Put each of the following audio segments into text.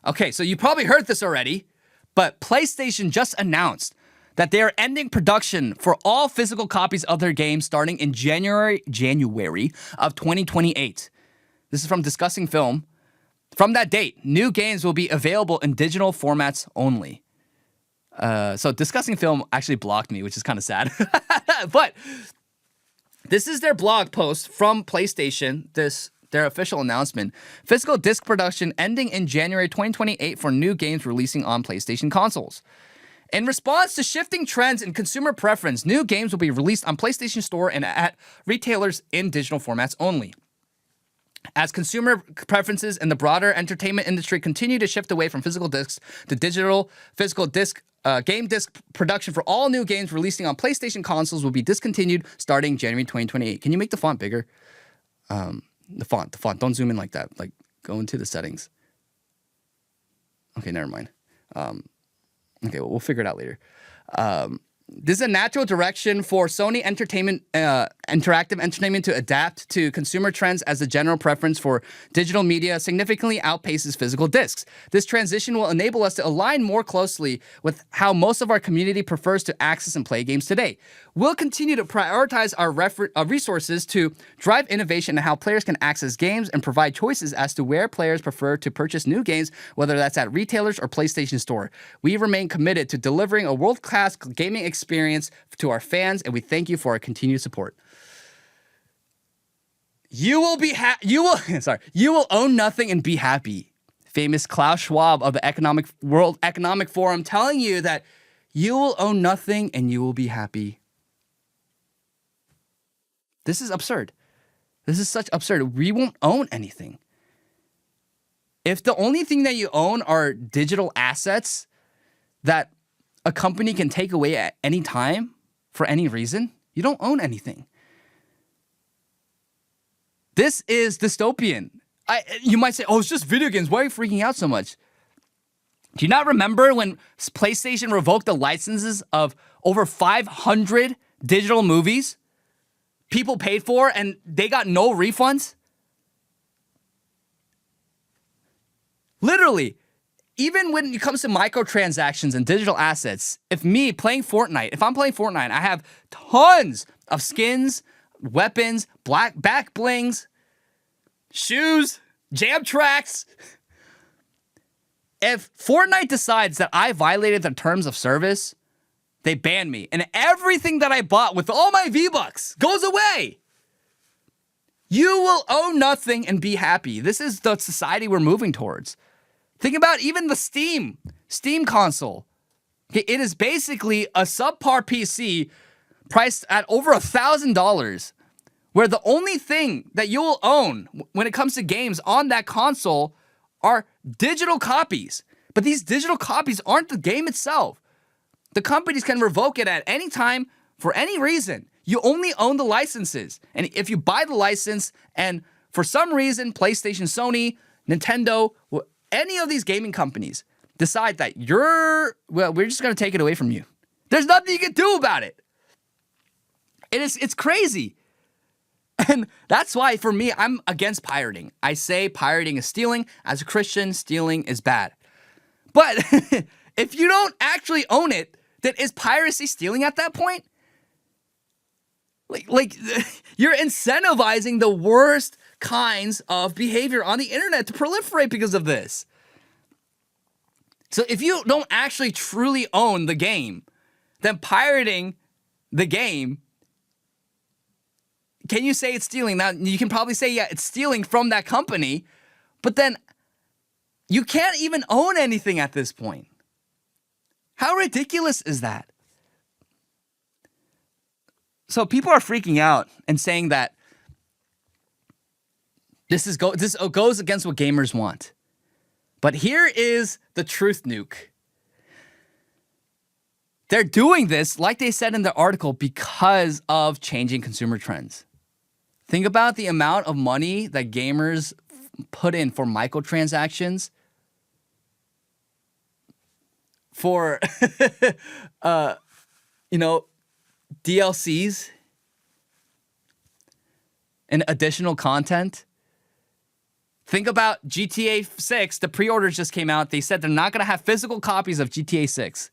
Okay, so you probably heard this already, but PlayStation just announced that they are ending production for all physical copies of their games starting in January of 2028. This is from Discussing Film. From that date, new games will be available in digital formats only. So Discussing Film actually blocked me, which is kind of sad. But this is their blog post from PlayStation, their official announcement. Physical disc production ending in January 2028 for new games releasing on PlayStation consoles. In response to shifting trends in consumer preference, new games will be released on PlayStation Store and at retailers in digital formats only. As consumer preferences and the broader entertainment industry continue to shift away from physical discs to digital, physical disc game disc production for all new games releasing on PlayStation consoles will be discontinued starting January 2028. Can you make the font bigger? The font. Don't zoom in like that. Like, go into the settings. Okay, never mind. Okay, we'll figure it out later. This is a natural direction for Sony Interactive Entertainment to adapt to consumer trends as the general preference for digital media significantly outpaces physical discs. This transition will enable us to align more closely with how most of our community prefers to access and play games today. We'll continue to prioritize our resources to drive innovation in how players can access games and provide choices as to where players prefer to purchase new games, whether that's at retailers or PlayStation Store. We remain committed to delivering a world-class gaming experience to our fans, and we thank you for our continued support. You will own nothing and be happy. Famous Klaus Schwab of the World Economic Forum telling you that you will own nothing and you will be happy. This is absurd. This is such absurd. We won't own anything. If the only thing that you own are digital assets that a company can take away at any time for any reason, you don't own anything. This is dystopian. You might say, oh, it's just video games. Why are you freaking out so much? Do you not remember when PlayStation revoked the licenses of over 500 digital movies people paid for and they got no refunds? Literally. Even when it comes to microtransactions and digital assets, if I'm playing Fortnite, I have tons of skins, weapons, back blings, shoes, jam tracks. If Fortnite decides that I violated the terms of service, they ban me. And everything that I bought with all my V-Bucks goes away. You will own nothing and be happy. This is the society we're moving towards. Think about even the Steam console. It is basically a subpar PC priced at over $1,000, where the only thing that you will own when it comes to games on that console are digital copies. But these digital copies aren't the game itself. The companies can revoke it at any time for any reason. You only own the licenses. And if you buy the license and for some reason PlayStation, Sony, Nintendo, any of these gaming companies decide that we're just going to take it away from you, there's nothing you can do about it. It's crazy. And that's why, for me, I'm against pirating. I say pirating is stealing. As a Christian, stealing is bad. But if you don't actually own it, then is piracy stealing at that point? Like you're incentivizing the worst kinds of behavior on the internet to proliferate because of this. So if you don't actually truly own the game, then pirating the game, can you say it's stealing? Now, you can probably say, yeah, it's stealing from that company, but then you can't even own anything at this point. How ridiculous is that? So people are freaking out and saying that this goes against what gamers want. But here is the truth nuke. They're doing this, like they said in the article, because of changing consumer trends. Think about the amount of money that gamers put in for microtransactions, for DLCs and additional content. Think about GTA 6. The pre-orders just came out. They said they're not going to have physical copies of GTA 6.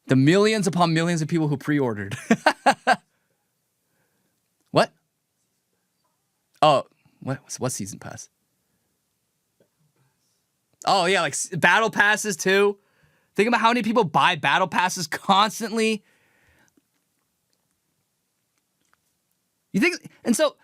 The millions upon millions of people who pre-ordered. What? Oh, what season pass? Oh, yeah, like battle passes too. Think about how many people buy battle passes constantly. You think, and so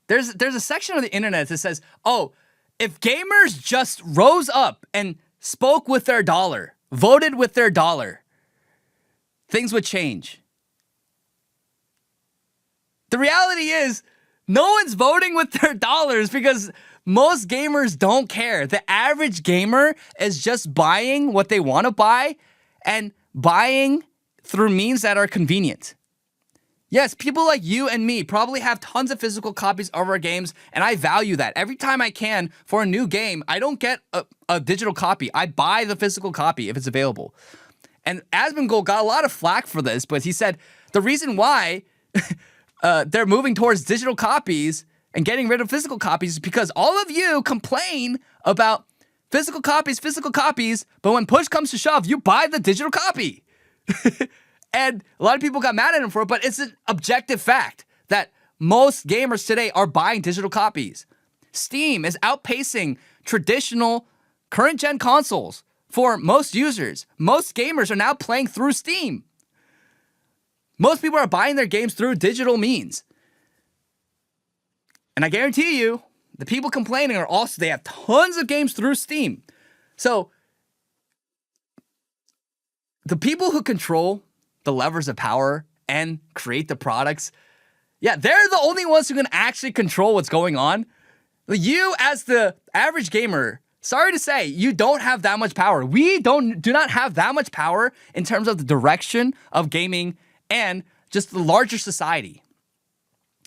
there's a section of the internet that says, oh, if gamers just rose up and spoke with their dollar, voted with their dollar, things would change. The reality is, no one's voting with their dollars because most gamers don't care. The average gamer is just buying what they want to buy and buying through means that are convenient. Yes, people like you and me probably have tons of physical copies of our games, and I value that. Every time I can for a new game, I don't get a digital copy. I buy the physical copy if it's available. And Asmongold got a lot of flack for this, but he said the reason why they're moving towards digital copies and getting rid of physical copies is because all of you complain about physical copies, but when push comes to shove, you buy the digital copy. And a lot of people got mad at him for it, but it's an objective fact that most gamers today are buying digital copies. Steam is outpacing traditional current-gen consoles for most users. Most gamers are now playing through Steam. Most people are buying their games through digital means. And I guarantee you, the people complaining are also, they have tons of games through Steam. So, the people who control the levers of power and create the products, yeah, they're the only ones who can actually control what's going on. You, as the average gamer, sorry to say, you don't have that much power. We do not have that much power in terms of the direction of gaming and just the larger society.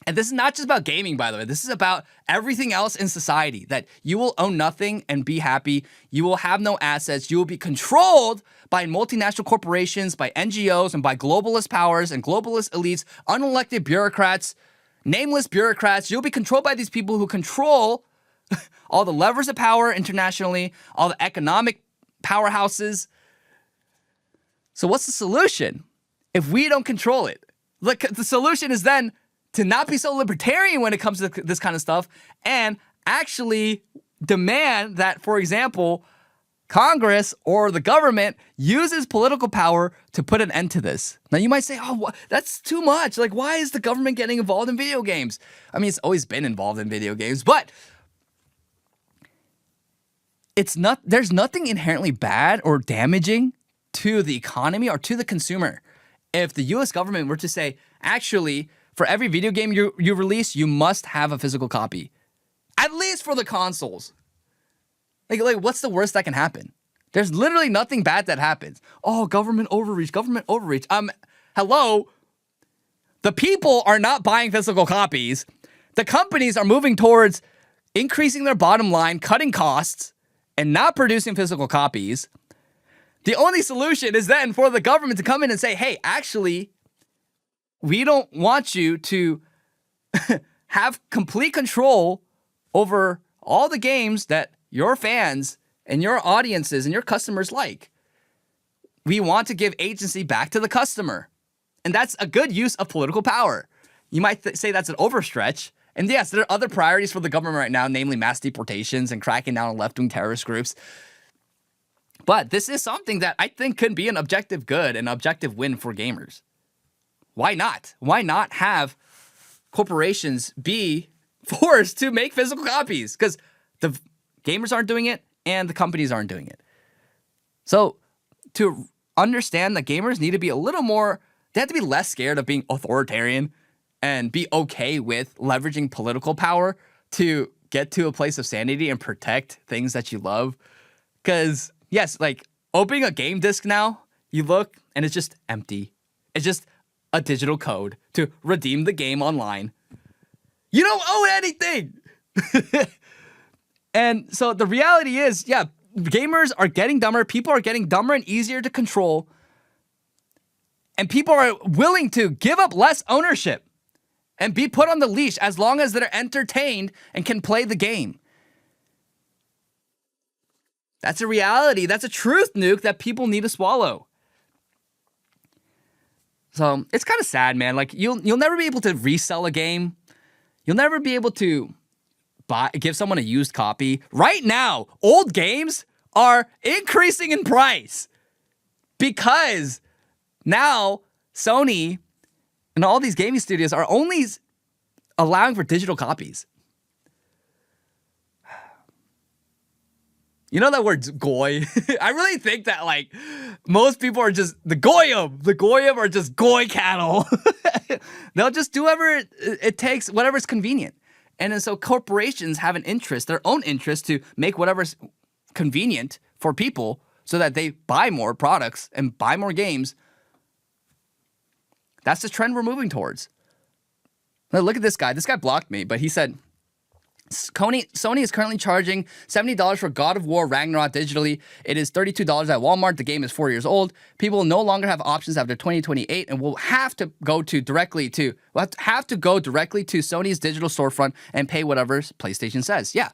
And this is not just about gaming, by the way. This is about everything else in society, that you will own nothing and be happy. You will have no assets. You will be controlled by multinational corporations, by NGOs, and by globalist powers and globalist elites, unelected bureaucrats, nameless bureaucrats. You'll be controlled by these people who control all the levers of power internationally, all the economic powerhouses. So what's the solution if we don't control it? Look, the solution is then to not be so libertarian when it comes to this kind of stuff and actually demand that, for example, Congress or the government uses political power to put an end to this. Now, you might say, oh, that's too much. Like, why is the government getting involved in video games? I mean, it's always been involved in video games, but there's nothing inherently bad or damaging to the economy or to the consumer if the US government were to say, actually, for every video game you release, you must have a physical copy. At least for the consoles. Like, what's the worst that can happen? There's literally nothing bad that happens. Oh, government overreach. Hello? The people are not buying physical copies. The companies are moving towards increasing their bottom line, cutting costs, and not producing physical copies. The only solution is then for the government to come in and say, hey, actually, we don't want you to have complete control over all the games that your fans and your audiences and your customers like. We want to give agency back to the customer. And that's a good use of political power. You might say that's an overstretch. And yes, there are other priorities for the government right now, namely mass deportations and cracking down on left-wing terrorist groups. But this is something that I think could be an objective good, an objective win for gamers. Why not? Why not have corporations be forced to make physical copies? Because the gamers aren't doing it and the companies aren't doing it. So to understand that gamers need to be a little more, they have to be less scared of being authoritarian and be okay with leveraging political power to get to a place of sanity and protect things that you love. Because, yes, like opening a game disc now, you look and it's just empty. It's just a digital code to redeem the game online. You don't own anything. And so the reality is, yeah, gamers are getting dumber. People are getting dumber and easier to control. And people are willing to give up less ownership and be put on the leash as long as they're entertained and can play the game. That's a reality. That's a truth, Nuke, that people need to swallow. So it's kind of sad, man. Like you'll never be able to resell a game. You'll never be able to give someone a used copy. Right now, old games are increasing in price because now Sony and all these gaming studios are only allowing for digital copies. You know that word goy? I really think that like most people are just the goyim. The goyim are just goy cattle. They'll just do whatever it takes, whatever's convenient. And then so corporations have an interest, their own interest, to make whatever's convenient for people so that they buy more products and buy more games. That's the trend we're moving towards. Now, look at this guy. This guy blocked me, but he said, Sony is currently charging $70 for God of War Ragnarok digitally. It is $32 at Walmart. The game is 4 years old. People will no longer have options after 2028 and will have to go directly to Sony's digital storefront and pay whatever PlayStation says. Yeah,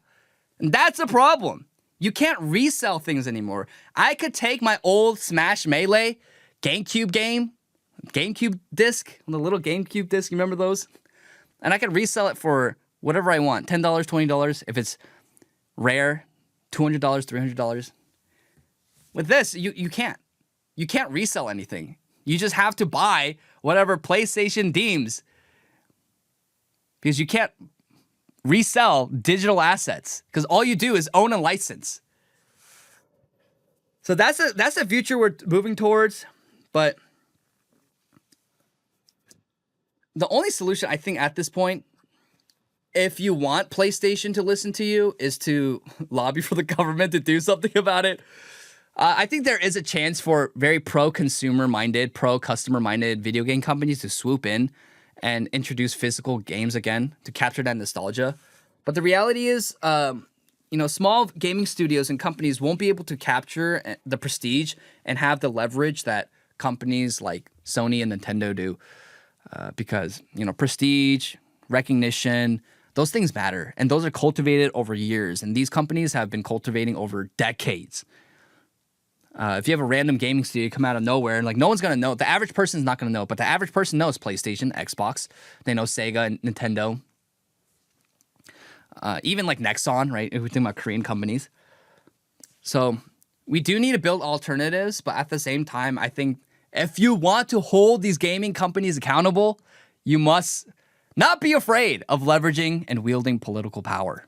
and that's a problem. You can't resell things anymore. I could take my old Smash Melee GameCube disc, the little GameCube disc, you remember those? And I could resell it for whatever I want, $10, $20. If it's rare, $200, $300. With this, you can't. You can't resell anything. You just have to buy whatever PlayStation deems, because you can't resell digital assets because all you do is own a license. So that's a future we're moving towards, but the only solution I think at this point, if you want PlayStation to listen to you, is to lobby for the government to do something about it. I think there is a chance for very pro-consumer-minded, pro-customer-minded video game companies to swoop in and introduce physical games again to capture that nostalgia. But the reality is, small gaming studios and companies won't be able to capture the prestige and have the leverage that companies like Sony and Nintendo do, because, prestige, recognition, those things matter, and those are cultivated over years, and these companies have been cultivating over decades. If you have a random gaming studio come out of nowhere, and like no one's gonna know, the average person's not gonna know, but the average person knows PlayStation, Xbox, they know Sega and Nintendo, even like Nexon, right? If we think about Korean companies. So we do need to build alternatives, but at the same time, I think if you want to hold these gaming companies accountable, you must not be afraid of leveraging and wielding political power.